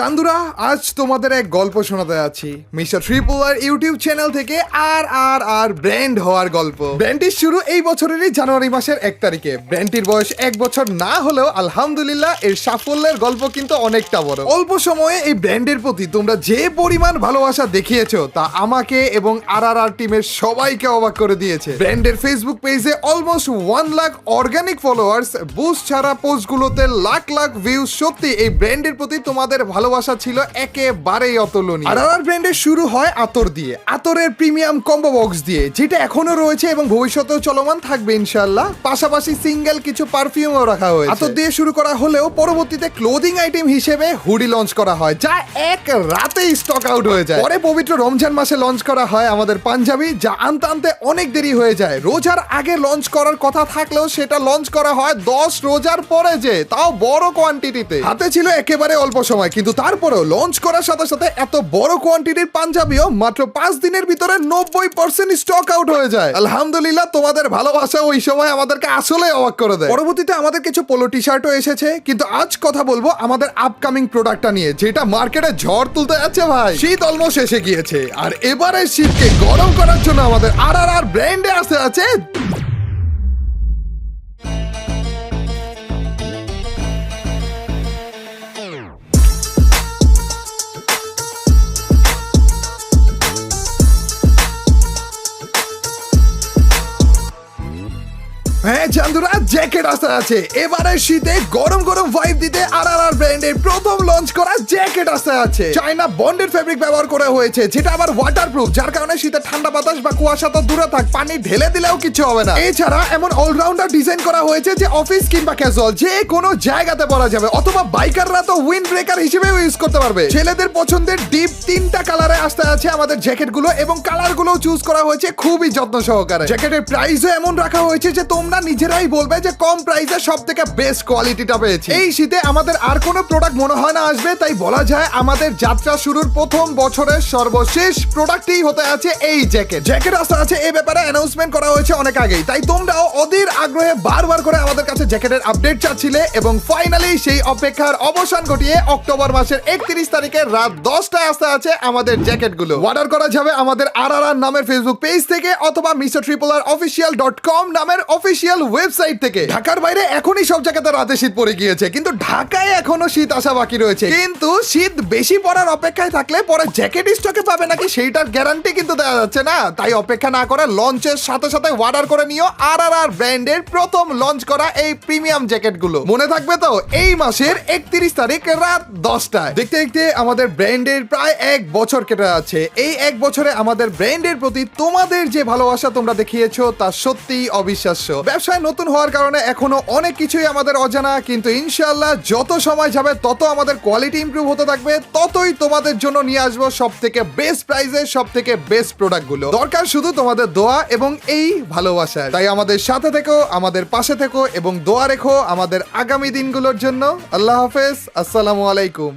চান্দুরা, আজ তোমাদের এক গল্প শোনাতে যাচ্ছি মিস্টার ট্রিপলার ইউটিউব চ্যানেল থেকে। আর ব্র্যান্ড হওয়ার গল্প। ব্র্যান্ডটির শুরু এই বছরেরই জানুয়ারি মাসের 1 তারিখে। ব্র্যান্ডটির বয়স 1 বছর না হলেও আলহামদুলিল্লাহ এর সাফল্যের গল্প কিন্তু অনেকটা বড়। অল্প সময়ে এই ব্র্যান্ডের প্রতি তোমরা যে পরিমাণ ভালোবাসা দেখিয়েছো তা আমাকে এবং আর টিমের সবাইকে অবাক করে দিয়েছে। ব্র্যান্ডের ফেসবুক পেজে almost 1 lakh organic followers, boost ছাড়া পোস্টগুলোতে লাখ লাখ ভিউজ। সত্যি এই ব্র্যান্ডের প্রতি তোমাদের ভালোবাসা ছিল একেবারেই অতুলনীয়। আর ব্র্যান্ডের শুরু হয় আতর দিয়ে, আতরের প্রিমিয়াম কম্বো বক্স দিয়ে, যেটা এখনো রয়েছে এবং ভবিষ্যতেও চলমান থাকবে ইনশাআল্লাহ। পাশাপাশি সিঙ্গেল কিছু পারফিউমও রাখা হয়েছে। আতর দিয়ে শুরু করা হলেও পরবর্তীতে ক্লোদিং আইটেম হিসেবে হুডি লঞ্চ করা হয়, যা এক রাতেই স্টক আউট হয়ে যায়। পরে পবিত্র রমজান মাসে লঞ্চ করা হয় আমাদের পাঞ্জাবি, যা আনতে আনতে অনেক দেরি হয়ে যায়। রোজার আগে লঞ্চ করার কথা থাকলেও সেটা লঞ্চ করা হয় 10 রোজার পরে, যে তাও বড় কোয়ান্টিটিতে। হাতে ছিল একেবারে অল্প সময়, কিন্তু তারপরেও লঞ্চ করার সাথে সাথে এত বড় কোয়ান্টিটির পাঞ্জাবিও মাত্র 5 দিনের ভিতরে 90% স্টক আউট হয়ে যায়। আলহামদুলিল্লাহ, তোমাদের ভালোবাসা ওই সময় আমাদেরকে আসলে অবাক করে দেয়। পরবর্তীতে আমাদের কিছু পোলো টি শার্টও এসেছে, কিন্তু আজ কথা বলবো আমাদের আপকামিং প্রোডাক্টটা নিয়ে, যেটা মার্কেটে ঝড় তুলতে যাচ্ছে ভাই। শীত অলমোস্ট এসে গিয়েছে, আর এবারে শীতকে গরম করার জন্য আমাদের আর ব্র্যান্ডে আসতে আছে হ্যাঁ চান্দুরা, জ্যাকেট আসতে আছে। এবারে শীতে গরম গরম ভাইব দিতে আর ব্র্যান্ডের প্রথম লঞ্চ করা জ্যাকেট আসতে আছে। চায়না বন্ডেড ফেব্রিক ব্যবহার করা হয়েছে, যেটা আবার ওয়াটারপ্রুফ, যার কারণে শীতে ঠান্ডা বাতাস বা কুয়াশা তো দূরে থাক, পানি ঢেলে দিলেও কিছু হবে না। এছাড়া এমন অলরাউন্ডার ডিজাইন করা হয়েছে যে অফিস কিংবা ক্যাজুয়াল যে কোনো জায়গাতে পরা যাবে, অথবা বাইকাররা তো উইন্ড ব্রেকার হিসেবেও ইউজ করতে পারবে। ছেলেদের পছন্দের ডিপ 3টা কালারে আসতে আছে আমাদের জ্যাকেট গুলো, এবং কালার গুলো চুজ করা হয়েছে খুবই যত্ন সহকারে। জ্যাকেটের প্রাইসও এমন রাখা হয়েছে যে তোমরা নিজেরাই বলবে যে কম প্রাইসে সব থেকে বেস্ট কোয়ালিটিটা পেয়েছি। এই শীতে আমাদের আর কোনো প্রোডাক্ট মনে হয় না আসবে, তাই বলা যায় আমাদের যাত্রা শুরুর প্রথম বছরের সর্বশেষ প্রোডাক্টই হতে আছে এই জ্যাকেট। জ্যাকেট আসতে আছে এই ব্যাপারে অ্যানাউন্সমেন্ট করা হয়েছে অনেক আগেই, তাই তোমরাও অধীর আগ্রহে বারবার করে আমাদের কাছে জ্যাকেটের আপডেট চাচ্ছিলে, এবং ফাইনালি সেই অপেক্ষার অবসান ঘটিয়ে অক্টোবর মাসের 31 তারিখে রাত 10টায় আসতে আছে আমাদের জ্যাকেটগুলো। অর্ডার করা যাবে আমাদের আর নামের ফেসবুক পেজ থেকে, অথবা mrtriplerofficial.com নামের অফিসিয়াল ওয়েবসাইট থেকে। ঢাকার বাইরে এখনই সব জায়গাতে রাতে শীত পড়ে গিয়েছে, কিন্তু ঢাকায় এখনো শীত আসা বাকি রয়েছে। কিন্তু শীত বেশি পড়ার অপেক্ষায় থাকলে পরে জ্যাকেট স্টকে পাবে নাকি সেইটার গ্যারান্টি কিন্তু দেওয়া যাচ্ছে না। তাই অপেক্ষা না করে লঞ্চের সাথে সাথে অর্ডার করে নিও আর ব্র্যান্ডের প্রথম লঞ্চ করা এই প্রিমিয়াম জ্যাকেটগুলো। মনে থাকবে তো, এই মাসের 31 তারিখ রাত 10টায়। দেখতে দেখতে আমাদের ব্র্যান্ডের প্রায় 1 বছর কেটে যাচ্ছে। এই 1 বছরে আমাদের ব্র্যান্ডের প্রতি তোমাদের যে ভালোবাসা তোমরা দেখিয়েছো তা সত্যিই অবিশ্বাস্য। ব্যবসায় নতুন হওয়ার কারণে এখনো অনেক কিছুই আমাদের অজানা, কিন্তু ইনশাআল্লাহ যত সময় যাবে তত আমাদের কোয়ালিটি ইমপ্রুভ হতে থাকবে, ততই তোমাদের জন্য নিয়ে আসবো সব থেকে বেস্ট প্রাইসে সব থেকে বেস্ট প্রোডাক্টগুলো। দরকার শুধু তোমাদের দোয়া এবং এই ভালোবাসা। তাই আমাদের সাথে থেকো, আমাদের পাশে থেকো এবং দোয়া রেখো আমাদের আগামী দিনগুলোর জন্য। আল্লাহ হাফেজ, আসসালামু আলাইকুম।